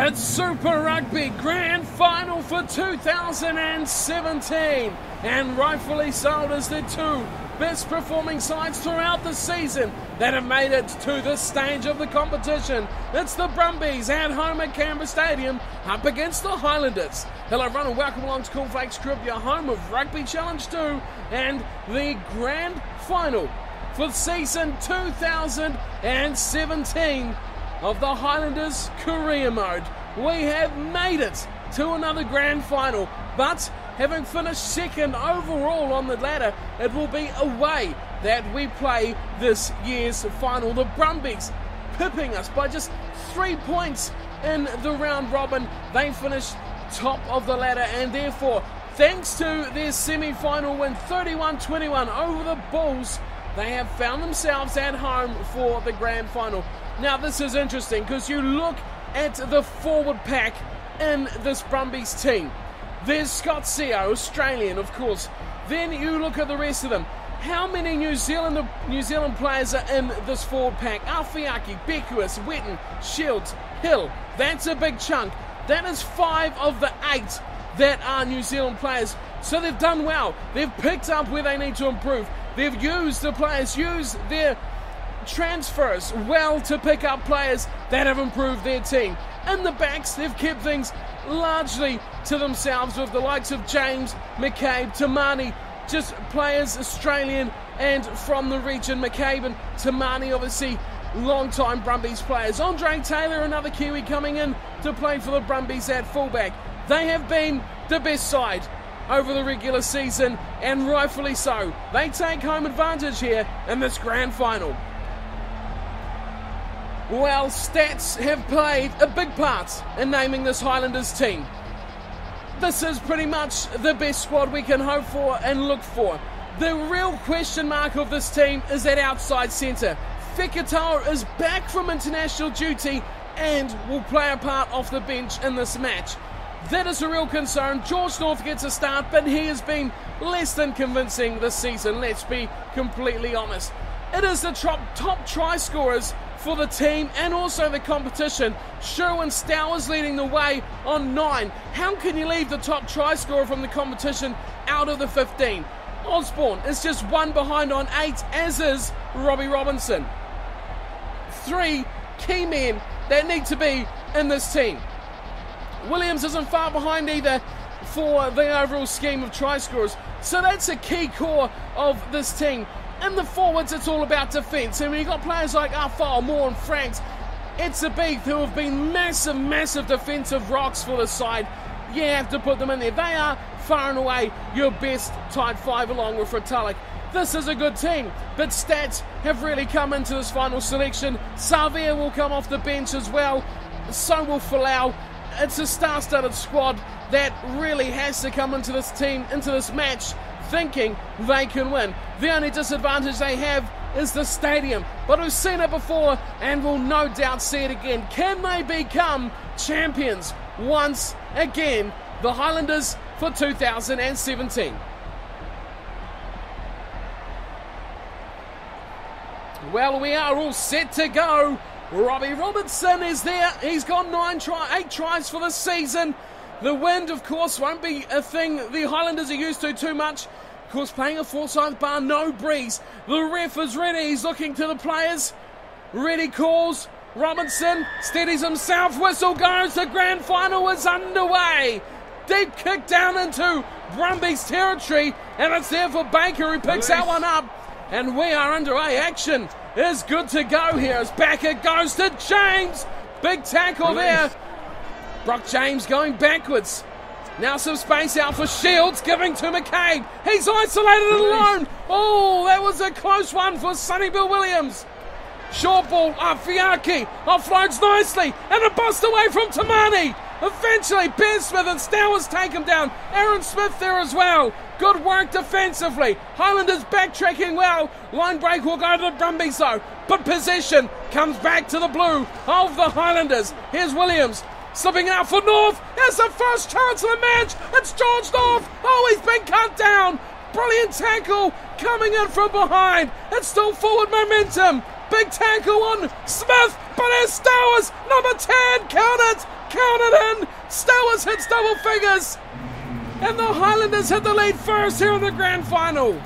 It's Super Rugby Grand Final for 2017, and rightfully so as the two best performing sides throughout the season that have made it to this stage of the competition. It's the Brumbies at home at Canberra Stadium up against the Highlanders. Hello everyone and welcome along to Cornflakes Crib, your home of Rugby Challenge 2 and the Grand Final for season 2017 of the Highlanders career mode. We have made it to another grand final, but having finished second overall on the ladder, it will be away that we play this year's final. The Brumbies pipping us by just 3 points in the round robin. They finished top of the ladder, and therefore, thanks to their semi-final win 31-21 over the Bulls, they have found themselves at home for the grand final. Now this is interesting because you look at the forward pack in this Brumbies team. There's Scott Seo, Australian of course. Then you look at the rest of them. How many New Zealand players are in this forward pack? Alfiaki, Beckwith, Witten, Shields, Hill. That's a big chunk. That is 5 of the 8 that are New Zealand players. So they've done well. They've picked up where they need to improve. They've used the players, used their transfers well to pick up players that have improved their team. In the backs, they've kept things largely to themselves with the likes of James, McCabe, Tamani, just players Australian and from the region. McCabe and Tamani, obviously long-time Brumbies players. Andre Taylor, another Kiwi coming in to play for the Brumbies at fullback. They have been the best side over the regular season, and rightfully so. They take home advantage here in this grand final. Well, stats have played a big part in naming this Highlanders team. This is pretty much the best squad we can hope for and look for. The real question mark of this team is at outside centre. Fekitoa is back from international duty and will play a part off the bench in this match. That is a real concern. George North gets a start, but he has been less than convincing this season, let's be completely honest. It is the top try scorers for the team and also the competition. Sherwin Stow is leading the way on 9. How can you leave the top try scorer from the competition out of the 15? Osborne is just 1 behind on 8, as is Robbie Robinson. 3 key men that need to be in this team. Williams isn't far behind either for the overall scheme of try scorers. So that's a key core of this team. In the forwards, it's all about defence. And when you've got players like S.4, Moore and Franks, it's a big who have been massive defensive rocks for the side. You have to put them in there. They are far and away your best tight 5 along with Retallick. This is a good team, but stats have really come into this final selection. Savia will come off the bench as well. So will Folau. It's a star-studded squad that really has to come into this team, into this match, thinking they can win. The only disadvantage they have is the stadium, but we've seen it before and will no doubt see it again. Can they become champions once again? The Highlanders for 2017. Well, we are all set to go. Robbie Robinson is there. He's got 8 tries for the season. The wind, of course, won't be a thing the Highlanders are used to too much. Of course, playing a Forsyth bar, no breeze. The ref is ready. He's looking to the players. Ready calls. Robinson steadies himself. Whistle goes. The grand final is underway. Deep kick down into Brumbies territory. And it's there for Baker, who picks that one up. And we are underway. Action is good to go here as back it goes to James. Big tackle there. Brock James going backwards. Now some space out for Shields, giving to McCabe. He's isolated and alone. Oh, that was a close one for Sonny Bill Williams. Short ball, Fiaki offloads nicely, and a bust away from Tamani. Eventually, Ben Smith and Stowers take him down. Aaron Smith there as well. Good work defensively. Highlanders backtracking well. Line break will go to the Brumbies though. But possession comes back to the blue of the Highlanders. Here's Williams. Slipping out for North. Here's the first chance of the match. It's George North. Oh, he's been cut down. Brilliant tackle coming in from behind. It's still forward momentum. Big tackle on Smith, but there's Stowers. Number 10, count it. Count it in. Stowers hits double figures. And the Highlanders hit the lead first here in the grand final.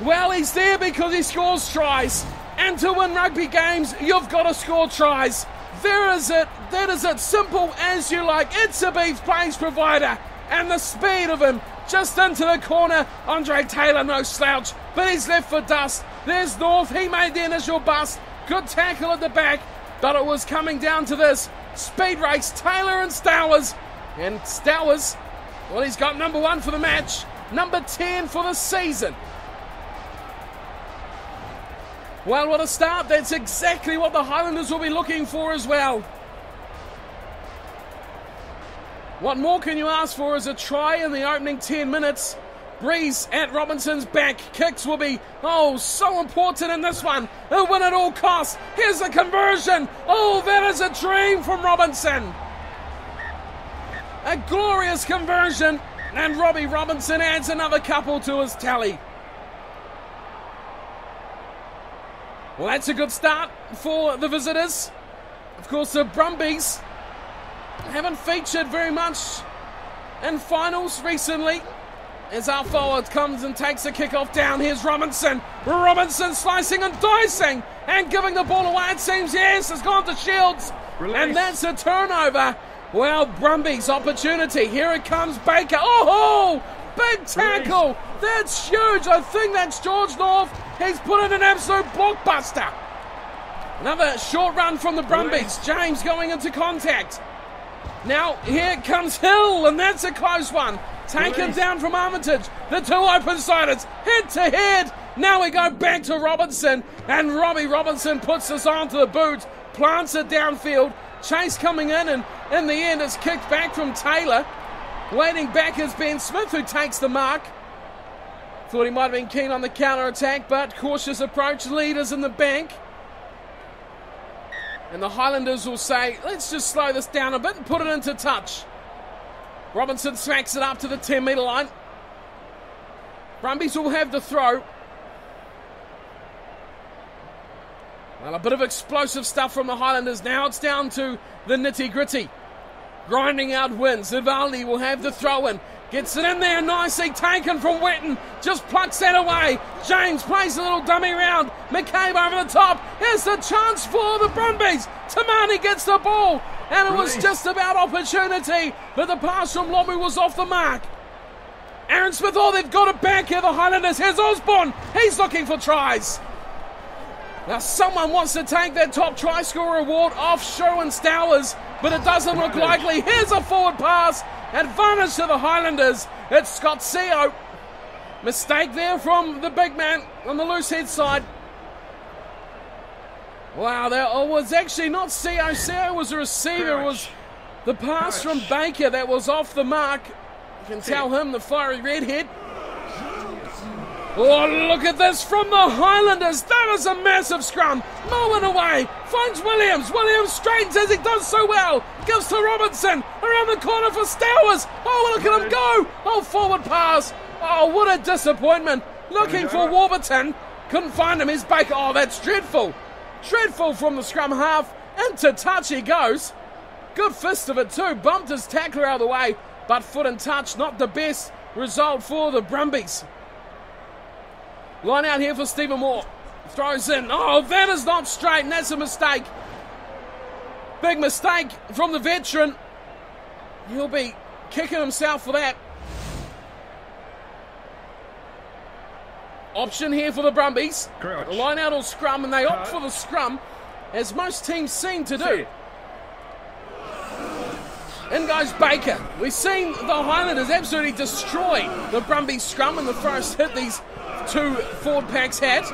Well, he's there because he scores tries. And to win rugby games, you've got to score tries. There is it. That is it. Simple as you like. It's a beef place provider. And the speed of him just into the corner. Andre Taylor, no slouch, but he's left for dust. There's North. He made the initial bust. Good tackle at the back, but it was coming down to this speed race. Taylor and Stowers. And Stowers, well, he's got number 1 for the match, number 10 for the season. Well, what a start. That's exactly what the Highlanders will be looking for as well. What more can you ask for is a try in the opening 10 minutes. Breeze at Robinson's back. Kicks will be, so important in this one. A win at all costs. Here's the conversion. Oh, that is a dream from Robinson. A glorious conversion. And Robbie Robinson adds another couple to his tally. Well, that's a good start for the visitors. Of course, the Brumbies haven't featured very much in finals recently. As our forward comes and takes the kickoff down, here's Robinson. Robinson slicing and dicing and giving the ball away. It seems, yes, it's gone to Shields. Release. And that's a turnover. Well, Brumbies opportunity. Here it comes, Baker. Oh, big tackle. Release. That's huge. I think that's George North. He's put in an absolute blockbuster. Another short run from the Brumbies. James going into contact. Now, here comes Hill, and that's a close one. Taken down from Armitage. The two open-siders, head to head. Now we go back to Robinson, and Robbie Robinson puts this onto the boot, plants it downfield. Chase coming in, and in the end it's kicked back from Taylor. Waiting back is Ben Smith, who takes the mark. Thought he might have been keen on the counter-attack, but cautious approach, leaders in the bank. And the Highlanders will say, let's just slow this down a bit and put it into touch. Robinson smacks it up to the 10-metre line. Brumbies will have the throw. Well, a bit of explosive stuff from the Highlanders. Now it's down to the nitty-gritty. Grinding out wins. Ivaldi will have the throw in. Gets it in there nicely, taken from Wetton. Just plucks that away. James plays a little dummy round. McCabe over the top. Here's the chance for the Brumbies. Tamani gets the ball. And it was just about opportunity. But the pass from Lomu was off the mark. Aaron Smith, they've got it back here, the Highlanders. Here's Osborne. He's looking for tries. Now someone wants to take that top try scorer award off Sherwin Stowers. But it doesn't look likely. Here's a forward pass. Advantage to the Highlanders. It's Scott Seo. Mistake there from the big man on the loose head side. Wow, that was actually not Seo. Seo was a receiver. It was the pass from Baker that was off the mark. You can tell him, the fiery redhead. Oh, look at this from the Highlanders. That was a massive scrum. Mullen away. Finds Williams. Williams straightens as he does so well. Gives to Robinson. Around the corner for Stowers. Oh, look at him go. Oh, forward pass. Oh, what a disappointment. Looking for Warburton. Couldn't find him. Here's Baker. Oh, that's dreadful. Dreadful from the scrum half. Into touch he goes. Good fist of it too. Bumped his tackler out of the way. But foot and touch, not the best result for the Brumbies. Line out here for Stephen Moore. Throws in. Oh, that is not straight, and that's a mistake. Big mistake from the veteran. He'll be kicking himself for that. Option here for the Brumbies. Crouch. The line out or scrum, and they opt for the scrum, as most teams seem to do. In goes Baker. We've seen the Highlanders absolutely destroy the Brumbies scrum in the first hit these two forward packs had.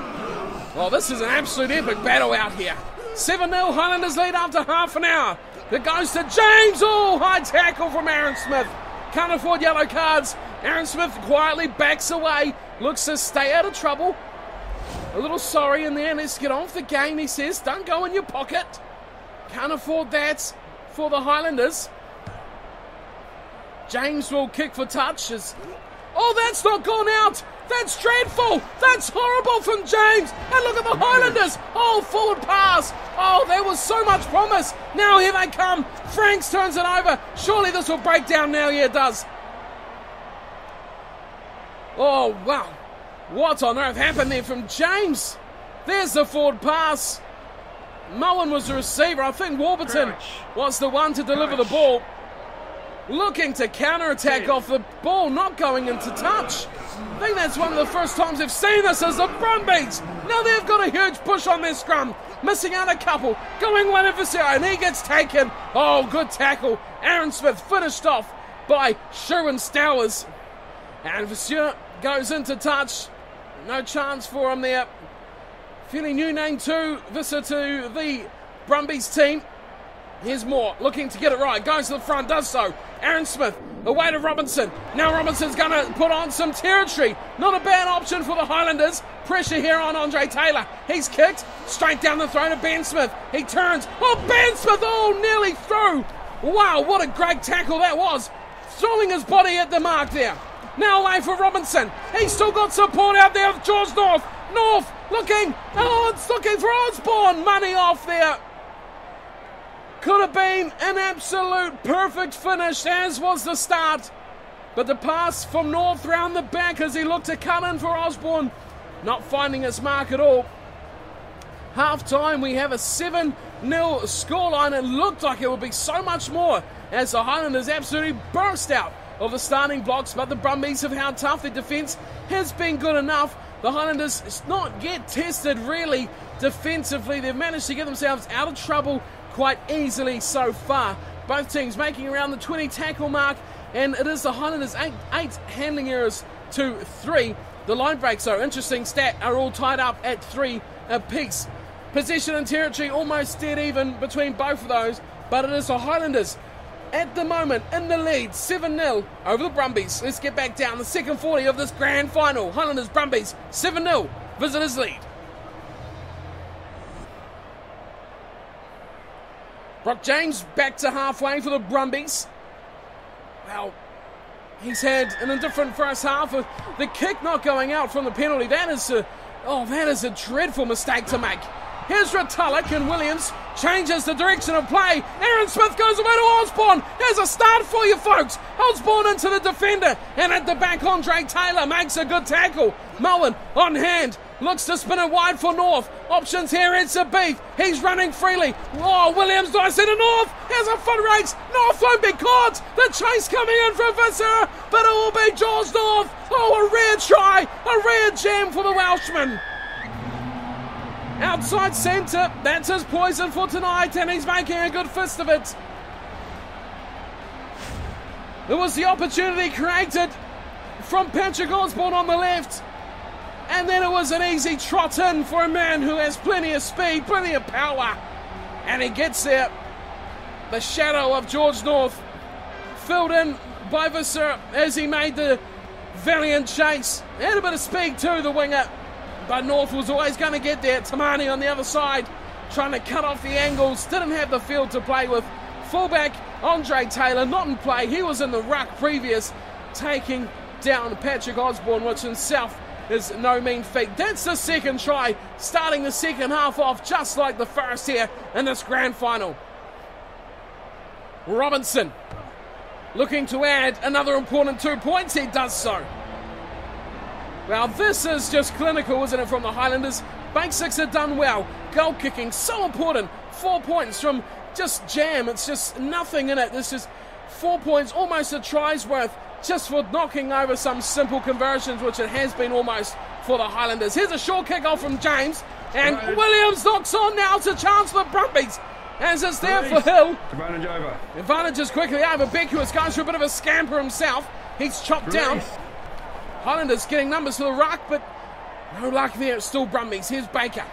Well, this is an absolute epic battle out here. 7-0 Highlanders lead after half an hour. It goes to James. Oh, high tackle from Aaron Smith. Can't afford yellow cards. Aaron Smith quietly backs away. Looks to stay out of trouble. A little sorry in there. Let's get on with the game, he says. Don't go in your pocket. Can't afford that for the Highlanders. James will kick for touch. Oh, that's not gone out. That's dreadful. That's horrible from James. And look at the Highlanders. Oh, forward pass. Oh, there was so much promise. Now here they come. Franks turns it over. Surely this will break down now. Yeah, it does. Oh, wow. What on earth happened there from James? There's the forward pass. Mullen was the receiver. I think Warburton was the one to deliver the ball. Looking to counter-attack off the ball, not going into touch. I think that's one of the first times they've seen this as the Brumbies. Now they've got a huge push on their scrum. Missing out a couple. Going one adversary, and he gets taken. Oh, good tackle. Aaron Smith finished off by Sherwin Stowers. And Vasseur goes into touch. No chance for him there. Fairly new name too, Visser to the Brumbies team. Here's Moore, looking to get it right. Goes to the front, does so. Aaron Smith, away to Robinson. Now Robinson's going to put on some territory. Not a bad option for the Highlanders. Pressure here on Andre Taylor. He's kicked straight down the throat of Ben Smith. He turns. Oh, Ben Smith, oh, nearly through. Wow, what a great tackle that was. Throwing his body at the mark there. Now away for Robinson. He's still got support out there of George North. North looking. Oh, it's looking for Osborne. Money off there. Could have been an absolute perfect finish, as was the start. But the pass from North round the back as he looked to cut in for Osborne. Not finding his mark at all. Half time, we have a 7-0 scoreline. It looked like it would be so much more as the Highlanders absolutely burst out of the starting blocks. But the Brumbies have held tough. Their defence has been good enough. The Highlanders not yet tested really defensively. They've managed to get themselves out of trouble quite easily so far. Both teams making around the 20 tackle mark, and it is the Highlanders 8 handling errors to 3. The line breaks, though, interesting stat, are all tied up at 3 apiece. Possession and territory almost dead even between both of those, but it is the Highlanders at the moment in the lead, 7-0 over the Brumbies. Let's get back down the second 40 of this grand final. Highlanders Brumbies 7-0, visitors lead. Brock James back to halfway for the Brumbies. Well, he's had an indifferent first half. The kick not going out from the penalty. That is a dreadful mistake to make. Here's Retallick, and Williams changes the direction of play. Aaron Smith goes away to Osborne. There's a start for you folks. Osborne into the defender, and at the back Andre Taylor makes a good tackle. Mullen on hand. Looks to spin it wide for North. Options here, it's a beef. He's running freely. Oh, Williams nice into North. Here's a foot race. North won't be caught. The chase coming in from Visser, but it will be George North. Oh, a rare try. A rare jam for the Welshman. Outside centre. That's his poison for tonight, and he's making a good fist of it. There was the opportunity created from Patrick Osborne on the left. And then it was an easy trot in for a man who has plenty of speed, plenty of power. And he gets there. The shadow of George North filled in by Visser as he made the valiant chase. He had a bit of speed too, the winger. But North was always going to get there. Tamani on the other side, trying to cut off the angles. Didn't have the field to play with. Fullback Andre Taylor not in play. He was in the ruck previous, taking down Patrick Osborne, which himself is no mean feat. That's the second try, starting the second half off just like the first here in this grand final. Robinson looking to add another important 2 points. He does so. Well, this is just clinical, isn't it, from the Highlanders? Basics are done well. Goal kicking, so important. 4 points from just jam. It's just nothing in it. There's just 4 points, almost a try's worth, just for knocking over some simple conversions, which it has been almost for the Highlanders. Here's a short kick off from James, and Williams knocks on now. It's a chance for the Brumbies, as it's there for Hill. Advantage over. Advantage is quickly over. Beckwith goes for a bit of a scamper himself. He's chopped down. Highlanders getting numbers for the ruck, but no luck there. It's still Brumbies. Here's Baker.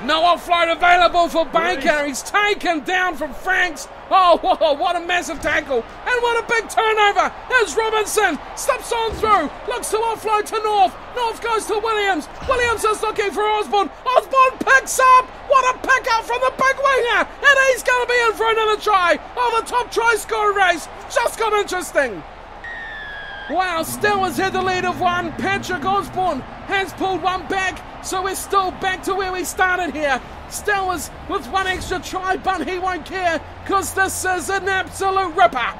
No offload available for Baker. He's taken down from Franks. Oh, whoa, what a massive tackle. And what a big turnover. Here's Robinson. Steps on through. Looks to offload to North. North goes to Williams. Williams is looking for Osborne. Osborne picks up. What a pick up from the big winger. And he's going to be in for another try. Oh, the top try scorer race just got interesting. Wow, Stella's had the lead of one. Patrick Osborne has pulled one back, so we're still back to where we started here. Stella's with one extra try, but he won't care because this is an absolute ripper.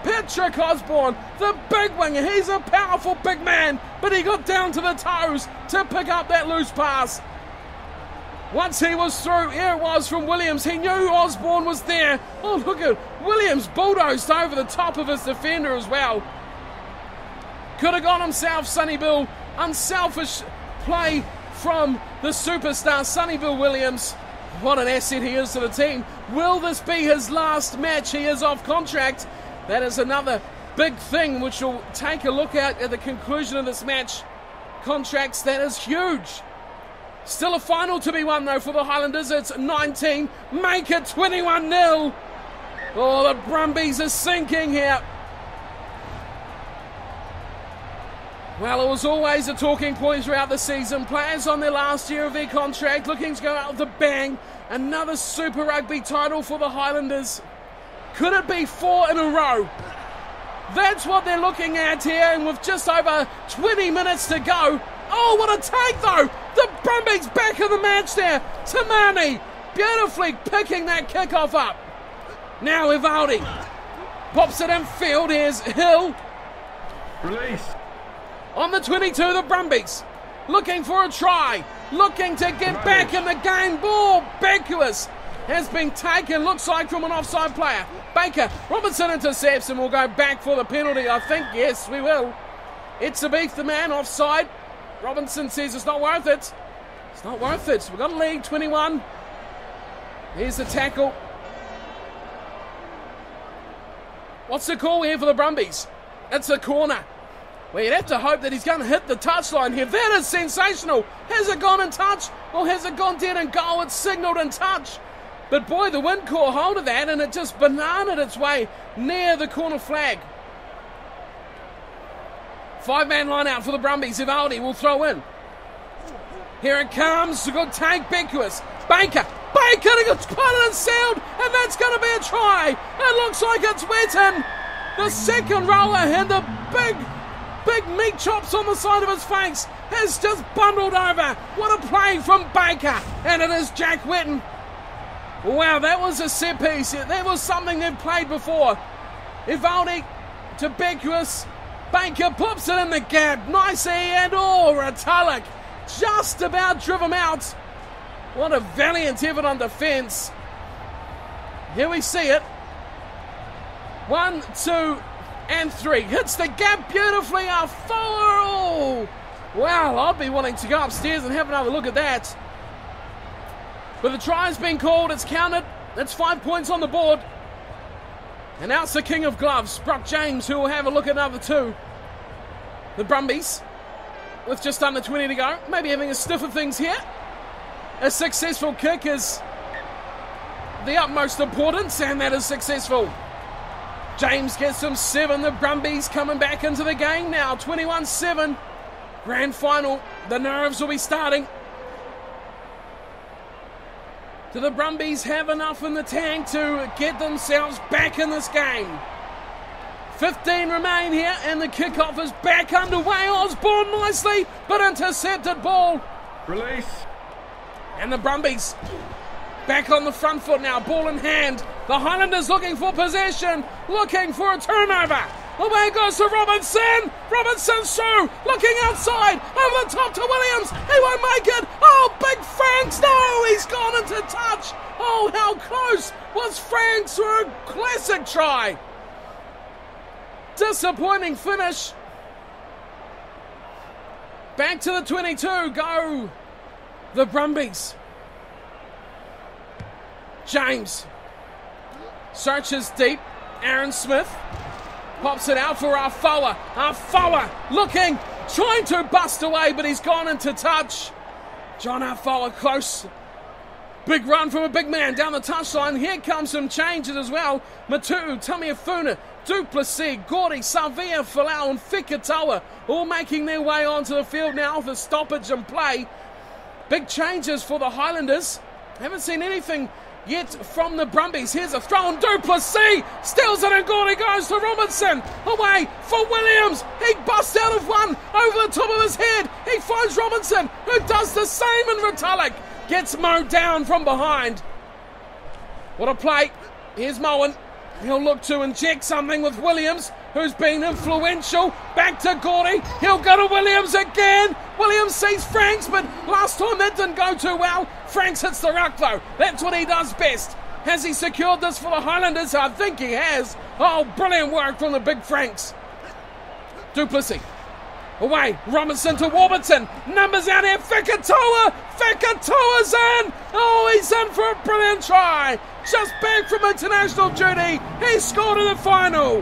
Patrick Osborne, the big winger, he's a powerful big man, but he got down to the toes to pick up that loose pass. Once he was through, here it was from Williams. He knew Osborne was there. Oh, look at Williams bulldozed over the top of his defender as well. Could have gone himself, Sonny Bill. Unselfish play from the superstar, Sonny Bill Williams. What an asset he is to the team. Will this be his last match? He is off contract. That is another big thing which we'll take a look at the conclusion of this match. Contracts, that is huge. Still a final to be won though for the Highlanders. It's 19. Make it 21-0. Oh, the Brumbies are sinking here. Well, it was always a talking point throughout the season. Players on their last year of their contract looking to go out with a bang. Another Super Rugby title for the Highlanders. Could it be 4 in a row? That's what they're looking at here, and with just over 20 minutes to go. Oh, what a take though! The Brumbies back in the match there. Tamani beautifully picking that kickoff up. Now Ivaldi pops it in field. Here's Hill. Release. On the 22, the Brumbies looking for a try, looking to get back in the game. Ball, Beckwith has been taken, looks like from an offside player. Baker, Robinson intercepts and will go back for the penalty, I think. Yes, we will. It's a beef, the man, offside. Robinson says it's not worth it. It's not worth it. We've got a lead, 21. Here's the tackle. What's the call here for the Brumbies? It's a corner. Well, you'd have to hope that he's going to hit the touchline here. That is sensational. Has it gone in touch or has it gone dead in goal? It's signalled in touch. But boy, the wind caught hold of that and it just bananaed its way near the corner flag. 5-man line out for the Brumbies. Ivaldi will throw in. Here it comes. A good take, Beckwith. Baker. He gets put and sealed, and that's going to be a try. It looks like it's Wetton. The second rower had the big meat chops on the side of his face. Has just bundled over. What a play from Baker. And it is Jack Wetton. Wow, that was a set piece. That was something they've played before. Ivaldi to Beckwith. Baker pops it in the gap. Nicely, and Retallick just about driven him out. What a valiant effort on defence. Here we see it. 1, 2, and 3. Hits the gap beautifully. A 4. Oh, wow, I'd be wanting to go upstairs and have another look at that. But the try's been called. It's counted. That's 5 points on the board. And now it's the king of gloves, Brock James, who will have a look at another 2. The Brumbies, with just under 20 to go, maybe having a sniff of things here. A successful kick is the utmost importance, and that is successful. James gets them 7. The Brumbies coming back into the game now, 21-7. Grand final, the nerves will be starting. Do the Brumbies have enough in the tank to get themselves back in this game? 15 remain here, and the kickoff is back underway. Osborne nicely, but intercepted ball. Release. And the Brumbies back on the front foot now, ball in hand. The Highlanders looking for possession, looking for a turnover. Away goes to Robinson. Robinson's through, looking outside, over the top to Williams. He won't make it. Oh, big Franks. No, he's gone into touch. Oh, how close was Franks for a classic try. Disappointing finish. Back to the 22. Go the Brumbies. James searches deep. Aaron Smith pops it out for Afoa. Afoa looking, trying to bust away, but he's gone into touch. John Afoa close. Big run from a big man down the touchline. Here comes some changes as well. Matu, Tamiafuna, Duplessis, Gordy, Savia, Falau and Fikatoa all making their way onto the field now for stoppage and play. Big changes for the Highlanders. Haven't seen anything yet from the Brumbies. Here's a throw on Du Plessis. Steals it and Gordy goes to Robinson. Away for Williams. He busts out of one over the top of his head. He finds Robinson, who does the same, and Retallick gets mowed down from behind. What a play. Here's Moen. He'll look to inject something with Williams, who's been influential. Back to Gordy. He'll go to Williams again. Williams sees Franks, but last time that didn't go too well. Franks hits the ruck though. That's what he does best. Has he secured this for the Highlanders? I think he has. Oh, brilliant work from the big Franks. Du Plessis. Away. Robinson to Warburton. Numbers out here. Fikatoa. Fikatoa's in. Oh, he's in for a brilliant try. Just back from international duty. He scored in the final.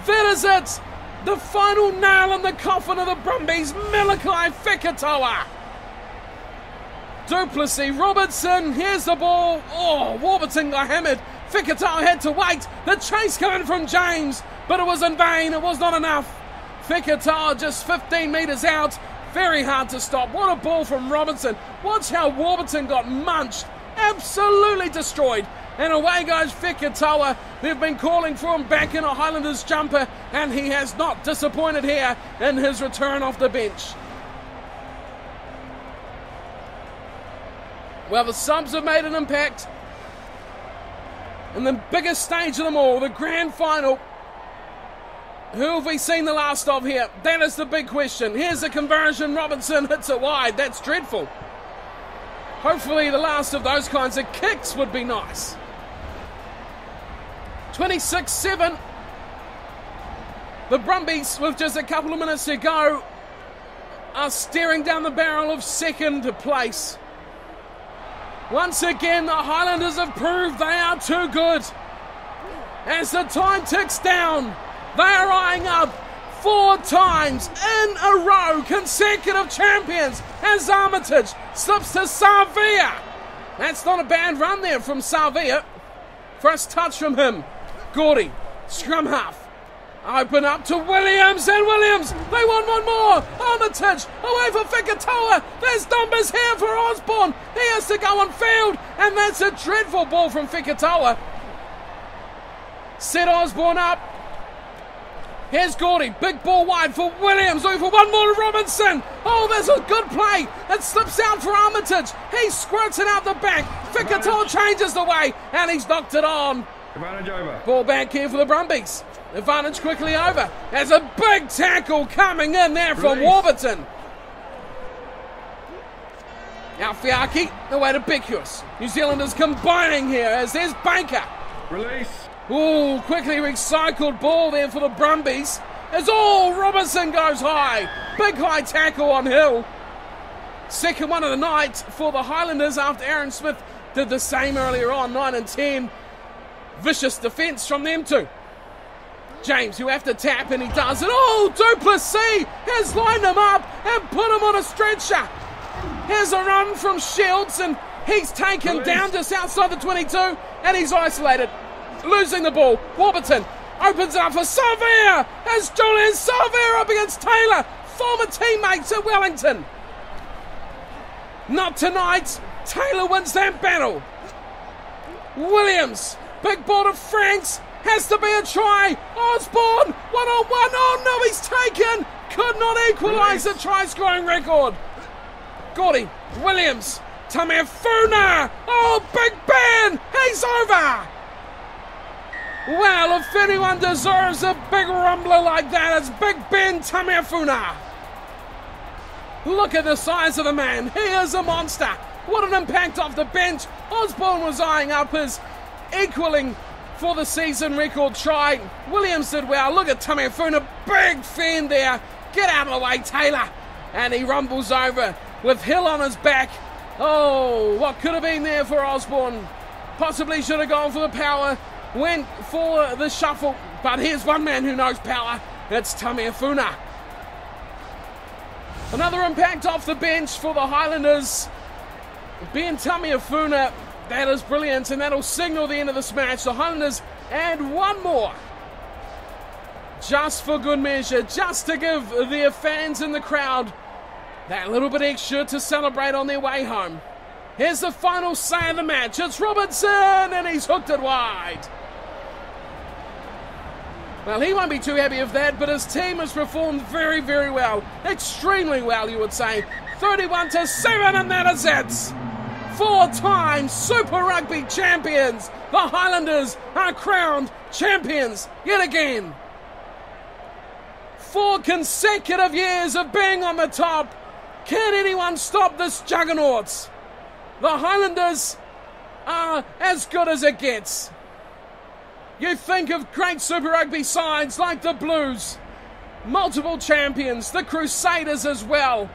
That is it. The final nail in the coffin of the Brumbies. Malachi Fikatoa. Du Plessis, Robertson, here's the ball. Oh, Warburton got hammered. Fikatoa had to wait. The chase coming from James, but it was in vain. It was not enough. Fikatoa just 15 metres out. Very hard to stop. What a ball from Robinson. Watch how Warburton got munched. Absolutely destroyed. And away goes Fikatoa. They've been calling for him back in a Highlanders jumper, and he has not disappointed here in his return off the bench. Well, the subs have made an impact. And the biggest stage of them all, the grand final. Who have we seen the last of here? That is the big question. Here's the conversion. Robinson hits it wide. That's dreadful. Hopefully the last of those kinds of kicks would be nice. 26-7. The Brumbies, with just a couple of minutes to go, are staring down the barrel of second place. Once again, the Highlanders have proved they are too good. As the time ticks down, they are eyeing up 4 times in a row consecutive champions as Armitage slips to Savia. That's not a bad run there from Savia. First touch from him. Gordy, scrum half. Open up to Williams, and Williams, they want one more. Armitage, away for Fikatoa. There's numbers here for Osborne. He has to go on field, and that's a dreadful ball from Fikatoa. Set Osborne up. Here's Gordy, big ball wide for Williams, over one more to Robinson. Oh, there's a good play. It slips out for Armitage. He squirts it out the back. Fikatoa changes the way, and he's knocked it on. Advantage over. Ball back here for the Brumbies. Advantage quickly over. There's a big tackle coming in there from Warburton. Alfiaki, away to Beckius. New Zealanders combining here as there's Baker. Release. Ooh, quickly recycled ball there for the Brumbies. As Robinson goes high. Big high tackle on Hill. Second one of the night for the Highlanders after Aaron Smith did the same earlier on, 9 and 10. Vicious defence from them too. James, you have to tap, and he does it. Oh, Du Plessis has lined him up and put him on a stretcher. Here's a run from Shields, and he's taken down just outside the 22, and he's isolated. Losing the ball. Warburton opens it up for Savia. As Julian Savia up against Taylor, former teammates at Wellington. Not tonight. Taylor wins that battle. Williams, big ball to Franks. Has to be a try. Osborne, 1-on-1. Oh no, he's taken. Could not equalise the try scoring record. Gordy, Williams, Tameafuna. Oh, Big Ben, he's over. Well, if anyone deserves a big rumbler like that, it's Big Ben Tameafuna. Look at the size of the man. He is a monster. What an impact off the bench. Osborne was eyeing up his equaling for the season record try. Williams did well. Look at Tameafuna. Big fend there. Get out of the way, Taylor. And he rumbles over with Hill on his back. Oh, what could have been there for Osborne. Possibly should have gone for the power. Went for the shuffle. But here's one man who knows power. It's Tameafuna. Another impact off the bench for the Highlanders. Ben Tameafuna. That is brilliant, and that'll signal the end of this match. The Highlanders add one more. Just for good measure, just to give their fans in the crowd that little bit extra to celebrate on their way home. Here's the final say of the match. It's Robertson, and he's hooked it wide. Well, he won't be too happy with that, but his team has performed very, very well. Extremely well, you would say. 31-7, and that is it. 4-time Super Rugby champions. The Highlanders are crowned champions yet again. 4 consecutive years of being on the top. Can anyone stop this juggernaut? The Highlanders are as good as it gets. You think of great Super Rugby sides like the Blues, multiple champions, the Crusaders as well.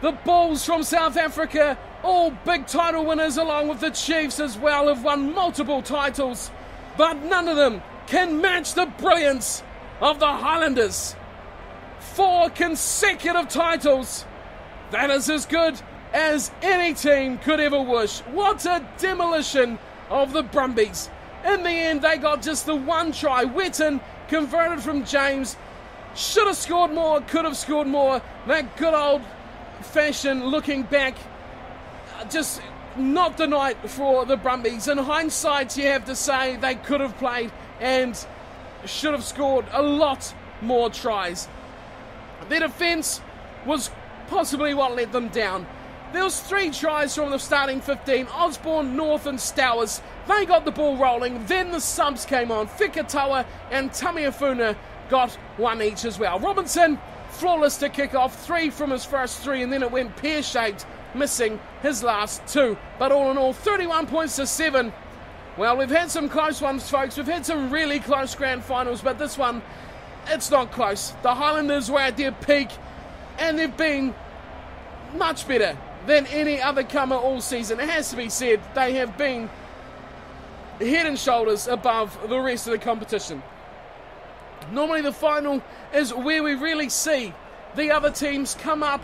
The Bulls from South Africa, all big title winners, along with the Chiefs as well, have won multiple titles. But none of them can match the brilliance of the Highlanders. 4 consecutive titles. That is as good as any team could ever wish. What a demolition of the Brumbies. In the end, they got just the 1 try. Wetton converted from James. Should have scored more, could have scored more. That good old-fashioned looking back, just not the night for the Brumbies. In hindsight, you have to say they could have played and should have scored a lot more tries. Their defence was possibly what let them down. There was 3 tries from the starting 15, Osborne, North and Stowers. They got the ball rolling, then the subs came on. Fikatawa and Tamiafuna got 1 each as well. Robinson, flawless to kick off, 3 from his first 3, and then it went pear-shaped, missing his last 2. But all in all, 31 points to 7. Well, we've had some close ones, folks. We've had some really close grand finals, but this one, it's not close. The Highlanders were at their peak, and they've been much better than any other comer all season. It has to be said, they have been head and shoulders above the rest of the competition. Normally the final is where we really see the other teams come up,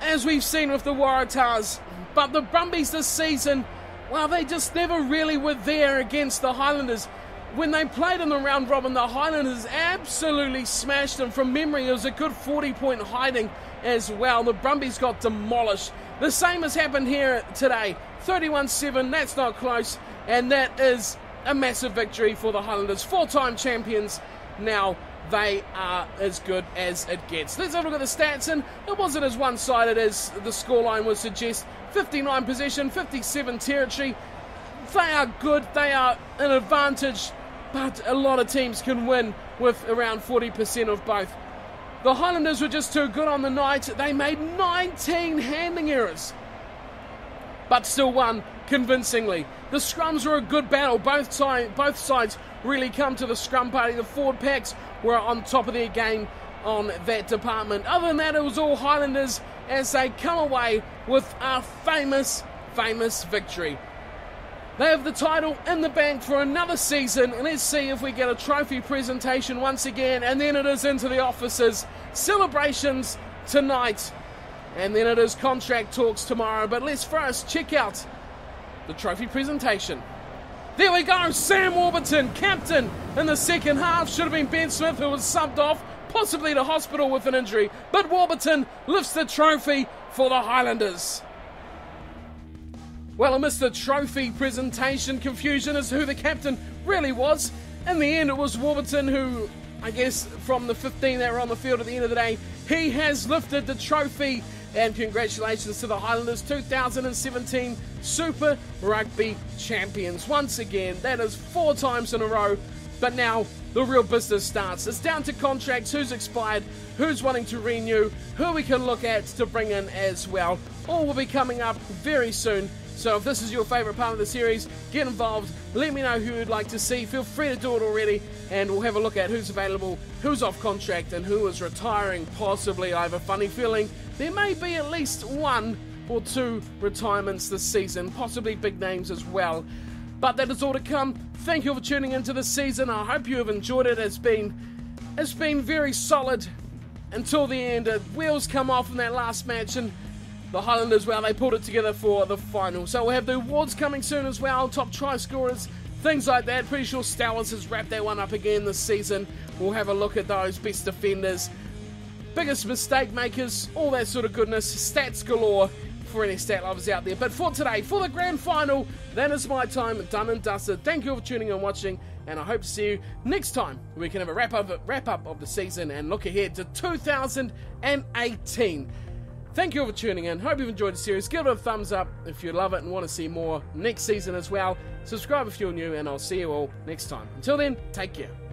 as we've seen with the Waratahs. But the Brumbies this season, well, they just never really were there against the Highlanders. When they played in the round robin, the Highlanders absolutely smashed them. From memory, it was a good 40-point hiding as well. The Brumbies got demolished. The same has happened here today. 31-7, that's not close, and that is a massive victory for the Highlanders. 4-time champions. Now they are as good as it gets. Let's have a look at the stats, and it wasn't as one-sided as the scoreline would suggest. 59 possession, 57 territory. They are good, they are an advantage, but a lot of teams can win with around 40% of both. The Highlanders were just too good on the night. They made 19 handling errors, but still won convincingly. The scrums were a good battle. Both sides really come to the scrum party. The forward packs were on top of their game on that department. Other than that, it was all Highlanders as they come away with a famous victory. They have the title in the bank for another season, and let's see if we get a trophy presentation once again, and then it is into the offices. Celebrations tonight, and then it is contract talks tomorrow. But let's first check out the trophy presentation. There we go, Sam Warburton, captain in the second half. Should have been Ben Smith, who was subbed off, possibly to hospital with an injury. But Warburton lifts the trophy for the Highlanders. Well, amidst the trophy presentation confusion as to who the captain really was, in the end it was Warburton who, I guess, from the 15 that were on the field at the end of the day, he has lifted the trophy. And congratulations to the Highlanders, 2017 Super Rugby champions. Once again, that is 4 times in a row. But now the real business starts. It's down to contracts, who's expired, who's wanting to renew, who we can look at to bring in as well. All will be coming up very soon. So if this is your favourite part of the series, get involved. Let me know who you'd like to see. Feel free to do it already, and we'll have a look at who's available, who's off contract, and who is retiring possibly. I have a funny feeling there may be at least 1 or 2 retirements this season, possibly big names as well. But that is all to come. Thank you for tuning into this season. I hope you have enjoyed it. It's been very solid until the end. Wheels come off in that last match, and the Highlanders, well, they pulled it together for the final. So we'll have the awards coming soon as well, top try scorers, things like that. Pretty sure Stowers has wrapped that one up again this season. We'll have a look at those best defenders, biggest mistake makers, all that sort of goodness, stats galore. for any stat lovers out there. But for today, for the grand final, that is my time done and dusted. Thank you for tuning and watching, and I hope to see you next time. We can have a wrap up of the season and look ahead to 2018. Thank you all for tuning in. Hope you've enjoyed the series. Give it a thumbs up if you love it and want to see more next season as well. Subscribe if you're new, and I'll see you all next time. Until then, take care.